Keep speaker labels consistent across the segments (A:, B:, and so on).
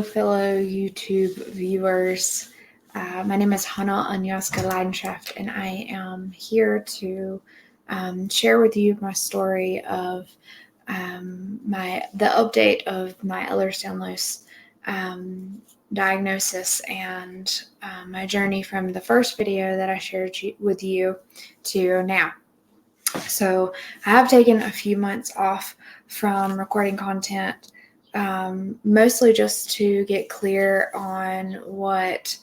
A: fellow YouTube viewers. My name is Hajnal, Anyacska, Ledienschaft, and I am here to share with you my story of the update of my Ehlers Danlos diagnosis and my journey from the first video that I shared with you to now. So I have taken a few months off from recording content, mostly just to get clear on what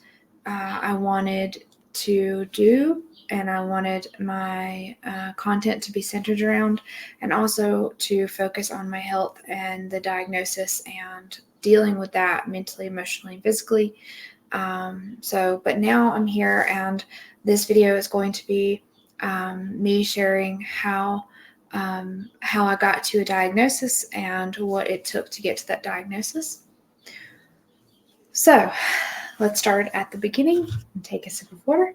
A: I wanted to do, and I wanted my content to be centered around, and also to focus on my health and the diagnosis and dealing with that mentally, emotionally, and physically. But now I'm here, and this video is going to be me sharing how I got to a diagnosis and what it took to get to that diagnosis. So let's start at the beginning and take a sip of water.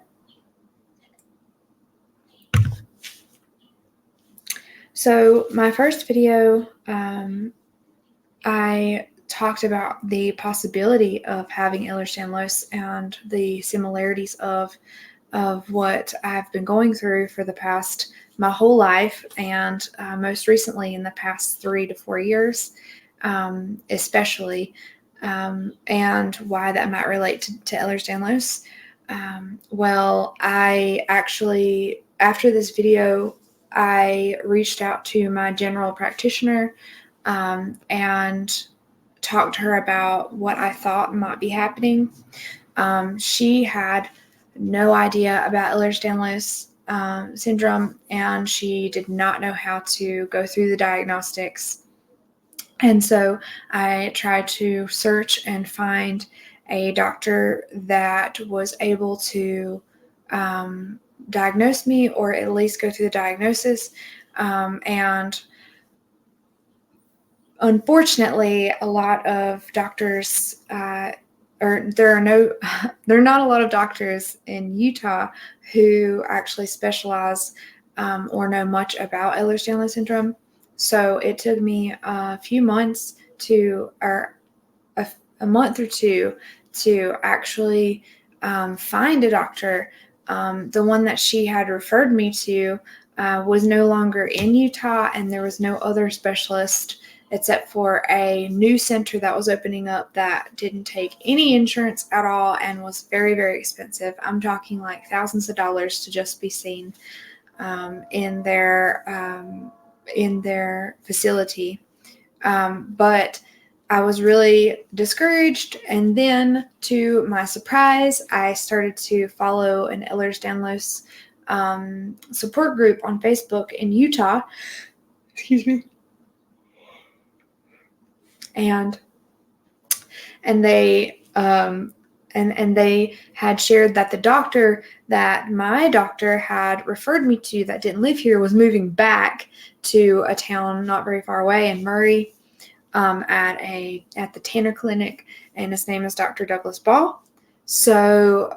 A: So my first video, I talked about the possibility of having Ehlers Danlos and the similarities of what I've been going through for my whole life, and most recently in the past 3 to 4 years, especially, and why that might relate to Ehlers Danlos. Well, I actually, after this video, I reached out to my general practitioner and talked to her about what I thought might be happening. She had no idea about Ehlers Danlos syndrome, and she did not know how to go through the diagnostics. And so I tried to search and find a doctor that was able to diagnose me, or at least go through the diagnosis. And unfortunately, a lot of doctors, there are not a lot of doctors in Utah who actually specialize or know much about Ehlers Danlos syndrome. So it took me a few months or a month or two to actually find a doctor. The one that she had referred me to was no longer in Utah, and there was no other specialist except for a new center that was opening up that didn't take any insurance at all and was very, very expensive. I'm talking like thousands of dollars to just be seen in their facility. But I was really discouraged, and then to my surprise, I started to follow an Ehlers Danlos support group on Facebook in Utah. Excuse me. And they had shared that the doctor that my doctor had referred me to that didn't live here was moving back to a town not very far away in Murray, at the Tanner Clinic, and his name is Dr. Douglas Ball. So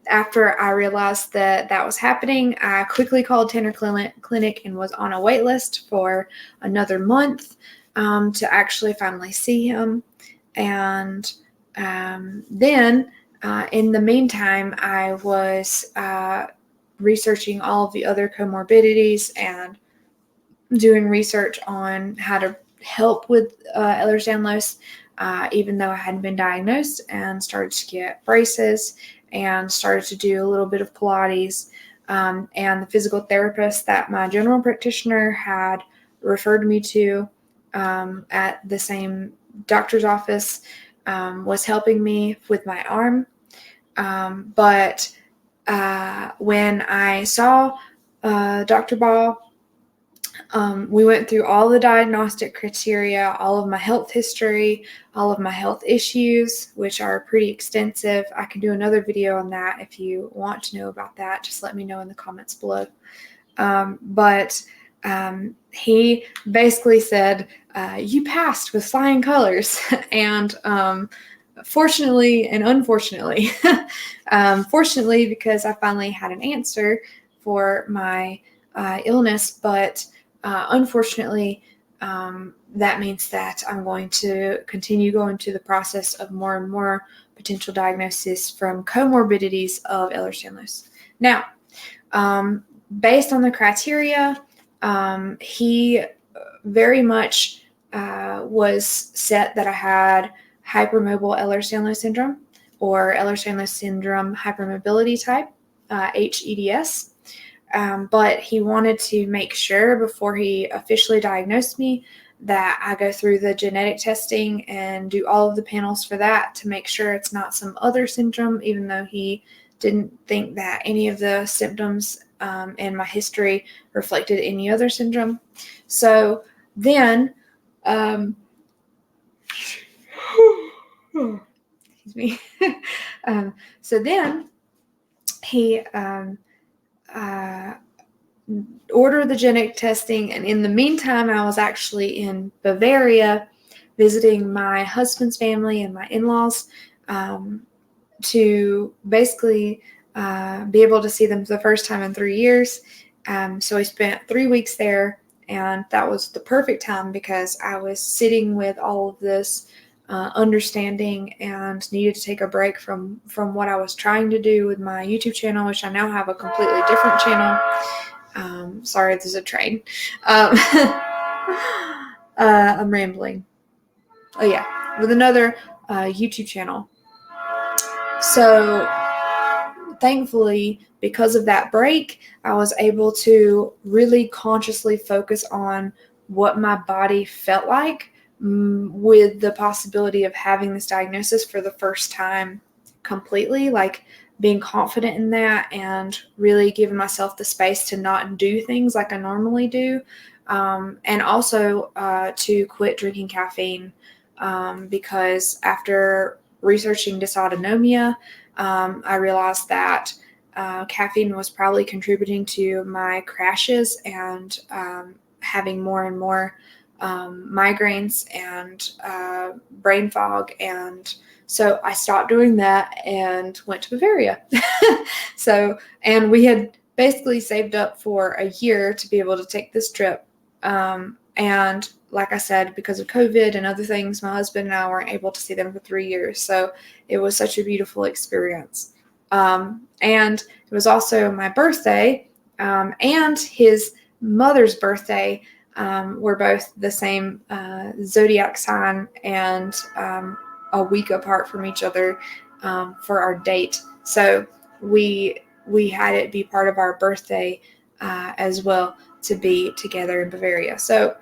A: after I realized that was happening, I quickly called Tanner Clinic and was on a wait list for another month to actually finally see him. And then in the meantime, I was researching all of the other comorbidities and doing research on how to help with Ehlers Danlos, even though I hadn't been diagnosed, and started to get braces and started to do a little bit of Pilates. And the physical therapist that my general practitioner had referred me to at the same doctor's office was helping me with my arm. But when I saw Dr. Ball, we went through all the diagnostic criteria, all of my health history, all of my health issues, which are pretty extensive. I can do another video on that if you want to know about that. Just let me know in the comments below. But he basically said, you passed with flying colors. And fortunately and unfortunately, fortunately because I finally had an answer for my illness, but unfortunately, that means that I'm going to continue going through the process of more and more potential diagnosis from comorbidities of Ehlers-Danlos. Now, based on the criteria, he very much was set that I had hypermobile Ehlers-Danlos syndrome, or Ehlers-Danlos syndrome hypermobility type, hEDS. But he wanted to make sure before he officially diagnosed me that I go through the genetic testing and do all of the panels for that to make sure it's not some other syndrome, even though he didn't think that any of the symptoms in my history reflected any other syndrome. So then, excuse me. So then he ordered the genetic testing, and in the meantime, I was actually in Bavaria visiting my husband's family and my in-laws to basically be able to see them for the first time in 3 years. So I spent 3 weeks there, and that was the perfect time because I was sitting with all of this understanding and needed to take a break from what I was trying to do with my YouTube channel, which I now have a completely different channel. Sorry, there's a train. I'm rambling. Oh yeah, with another YouTube channel. So thankfully, because of that break, I was able to really consciously focus on what my body felt like with the possibility of having this diagnosis for the first time completely, like being confident in that and really giving myself the space to not do things like I normally do. And also to quit drinking caffeine because after researching dysautonomia, I realized that caffeine was probably contributing to my crashes and having more and more migraines and brain fog. And so I stopped doing that and went to Bavaria. And we had basically saved up for a year to be able to take this trip. And like I said, because of COVID and other things, my husband and I weren't able to see them for 3 years. So it was such a beautiful experience. And it was also my birthday and his mother's birthday. We're both the same zodiac sign and a week apart from each other for our date. So we had it be part of our birthday as well to be together in Bavaria. So,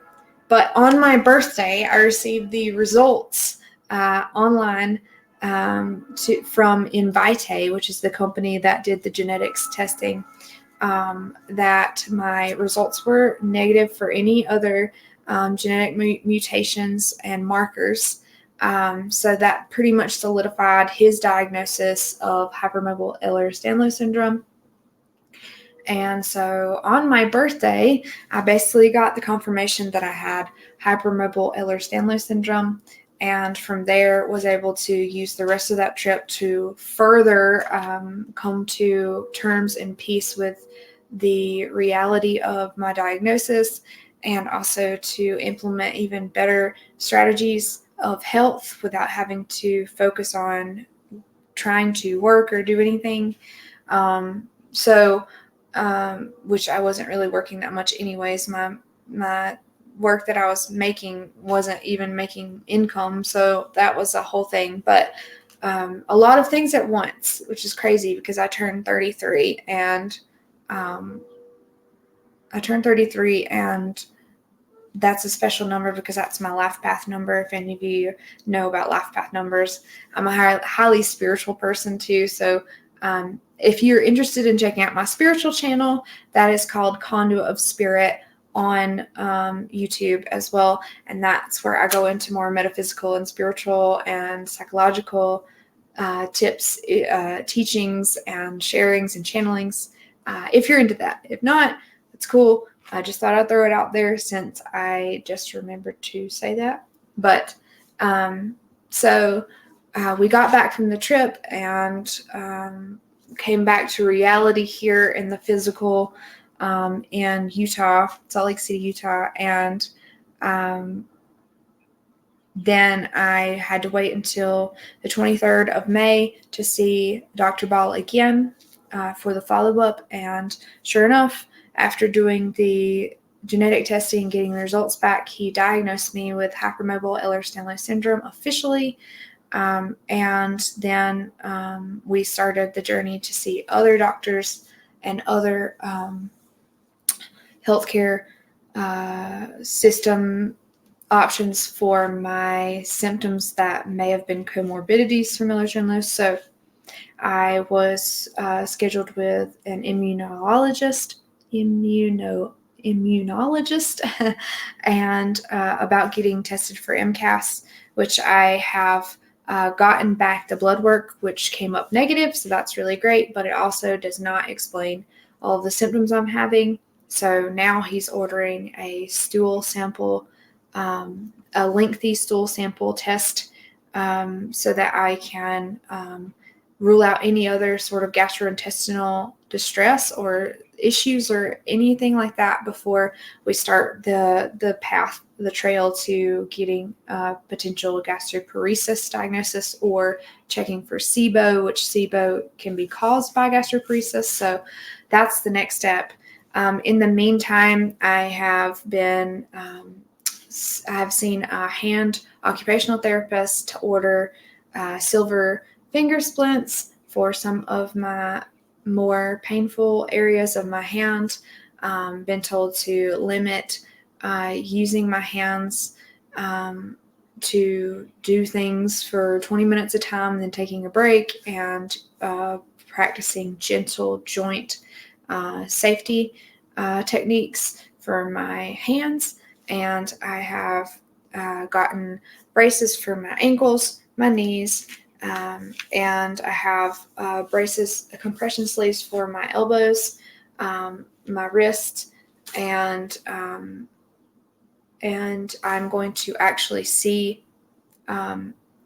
A: but on my birthday, I received the results online from Invite, which is the company that did the genetics testing, that my results were negative for any other genetic mutations and markers. So that pretty much solidified his diagnosis of hypermobile Ehlers Danlos syndrome. And so on my birthday, I basically got the confirmation that I had hypermobile Ehlers Danlos syndrome. And from there was able to use the rest of that trip to further come to terms and peace with the reality of my diagnosis, and also to implement even better strategies of health without having to focus on trying to work or do anything. Which I wasn't really working that much anyways. My work that I was making wasn't even making income, so that was a whole thing. But a lot of things at once, which is crazy because I turned 33 and that's a special number because that's my life path number. If any of you know about life path numbers, I'm a highly spiritual person too. So if you're interested in checking out my spiritual channel, that is called Conduit of Spirit on YouTube as well. And that's where I go into more metaphysical and spiritual and psychological tips, teachings, and sharings and channelings. If you're into that. If not, it's cool. I just thought I'd throw it out there since I just remembered to say that. But so we got back from the trip and came back to reality here in the physical in Utah, Salt Lake City, Utah. And Then I had to wait until the 23rd of May to see Dr. Ball again for the follow-up. And sure enough, after doing the genetic testing and getting the results back, he diagnosed me with hypermobile Ehlers Danlos Syndrome officially. And then we started the journey to see other doctors and other healthcare system options for my symptoms that may have been comorbidities from Ehlers Danlos. So I was scheduled with an immunologist, and about getting tested for MCAS, which I have gotten back the blood work, which came up negative. So that's really great, but it also does not explain all of the symptoms I'm having. So now he's ordering a stool sample, a lengthy stool sample test, so that I can rule out any other sort of gastrointestinal distress or issues or anything like that before we start the path, the trail to getting potential gastroparesis diagnosis or checking for SIBO, which SIBO can be caused by gastroparesis. So that's the next step. In the meantime, I have been I've seen a hand occupational therapist to order silver finger splints for some of my more painful areas of my hand. Been told to limit using my hands to do things for 20 minutes at a time, and then taking a break, and practicing gentle joint safety techniques for my hands. And I have gotten braces for my ankles, my knees, and I have braces, compression sleeves for my elbows, my wrist, and I'm going to actually see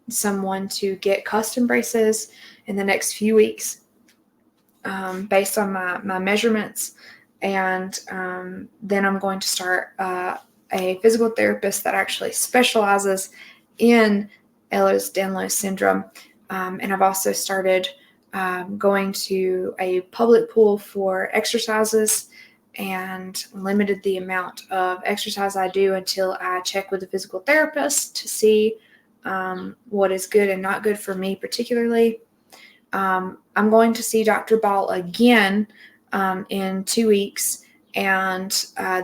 A: someone to get custom braces in the next few weeks, based on my measurements. And then I'm going to start a physical therapist that actually specializes in Ehlers Danlos Syndrome. And I've also started going to a public pool for exercises, and limited the amount of exercise I do until I check with the physical therapist to see what is good and not good for me particularly. I'm going to see Dr. Ball again in 2 weeks, and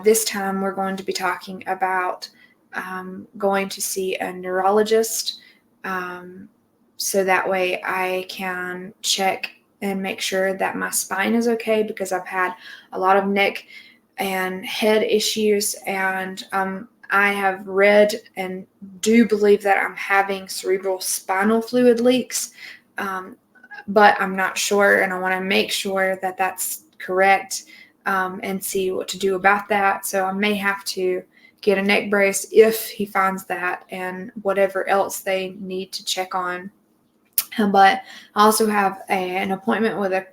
A: this time we're going to be talking about going to see a neurologist, so that way I can check and make sure that my spine is okay, because I've had a lot of neck and head issues, and I have read and do believe that I'm having cerebral spinal fluid leaks, but I'm not sure, and I want to make sure that that's correct, and see what to do about that. So I may have to get a neck brace if he finds that, and whatever else they need to check on. But I also have an appointment with a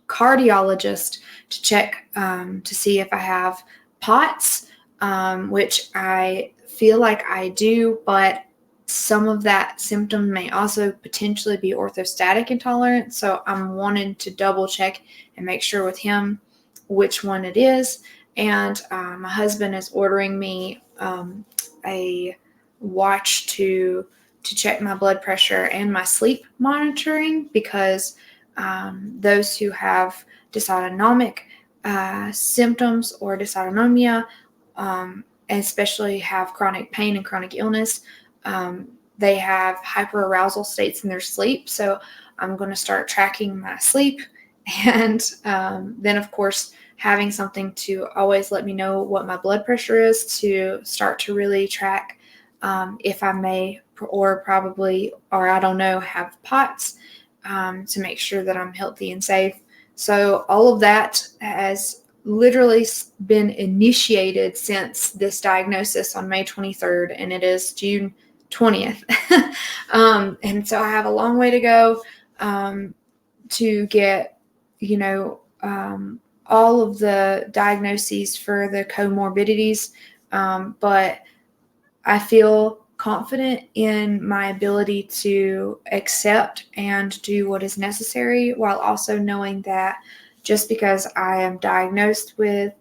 A: cardiologist to check to see if I have POTS, which I feel like I do, but some of that symptom may also potentially be orthostatic intolerance. So I'm wanting to double check and make sure with him which one it is. And my husband is ordering me a watch to check my blood pressure and my sleep monitoring, because those who have dysautonomic symptoms or dysautonomia, especially have chronic pain and chronic illness, they have hyperarousal states in their sleep. So I'm going to start tracking my sleep, and then of course having something to always let me know what my blood pressure is, to start to really track if I may or probably, or I don't know, have POTS, to make sure that I'm healthy and safe. So all of that has literally been initiated since this diagnosis on May 23rd, and it is June 20th. And so I have a long way to go to get, all of the diagnoses for the comorbidities. But I feel confident in my ability to accept and do what is necessary, while also knowing that just because I am diagnosed with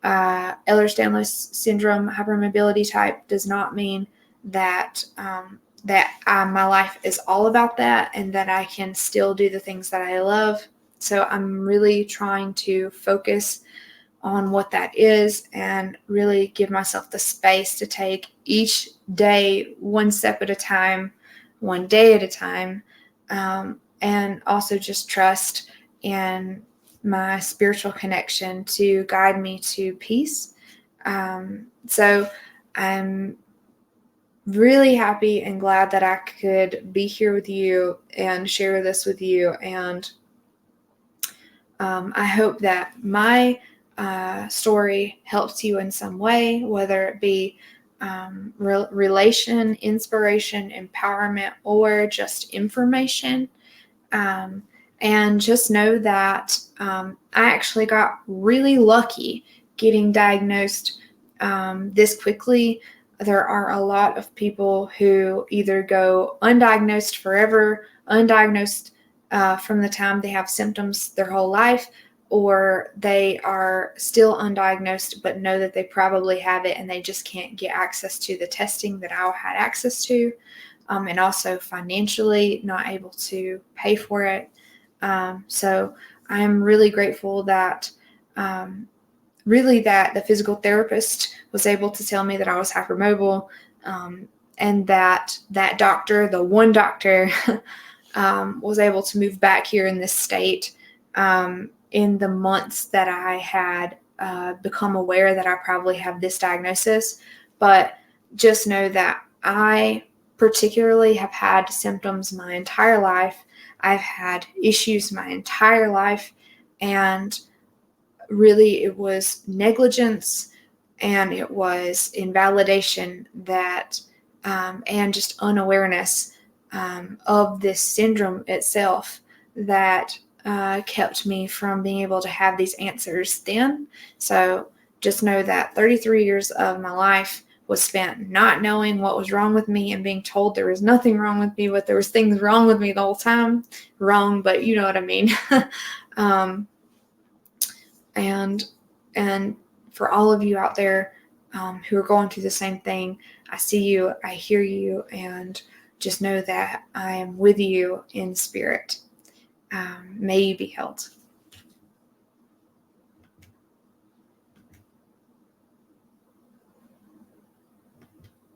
A: Ehlers Danlos Syndrome hypermobility type does not mean that my life is all about that, and that I can still do the things that I love. So I'm really trying to focus on what that is and really give myself the space to take each day one step at a time, one day at a time, and also just trust in my spiritual connection to guide me to peace. So I'm really happy and glad that I could be here with you and share this with you. And I hope that my story helps you in some way, whether it be relation, inspiration, empowerment, or just information. And just know that I actually got really lucky getting diagnosed this quickly. There are a lot of people who either go undiagnosed forever, undiagnosed from the time they have symptoms their whole life, or they are still undiagnosed but know that they probably have it and they just can't get access to the testing that I had access to, and also financially not able to pay for it. So I'm really grateful that that the physical therapist was able to tell me that I was hypermobile, and that doctor, the one doctor, was able to move back here in this state in the months that I had become aware that I probably have this diagnosis. But just know that I particularly have had symptoms my entire life. I've had issues my entire life, and really it was negligence and it was invalidation that and just unawareness of this syndrome itself that kept me from being able to have these answers then. So just know that 33 years of my life was spent not knowing what was wrong with me and being told there was nothing wrong with me, but there was things wrong with me the whole time. Wrong, but you know what I mean. And for all of you out there who are going through the same thing, I see you, I hear you, and just know that I am with you in spirit. May you be held.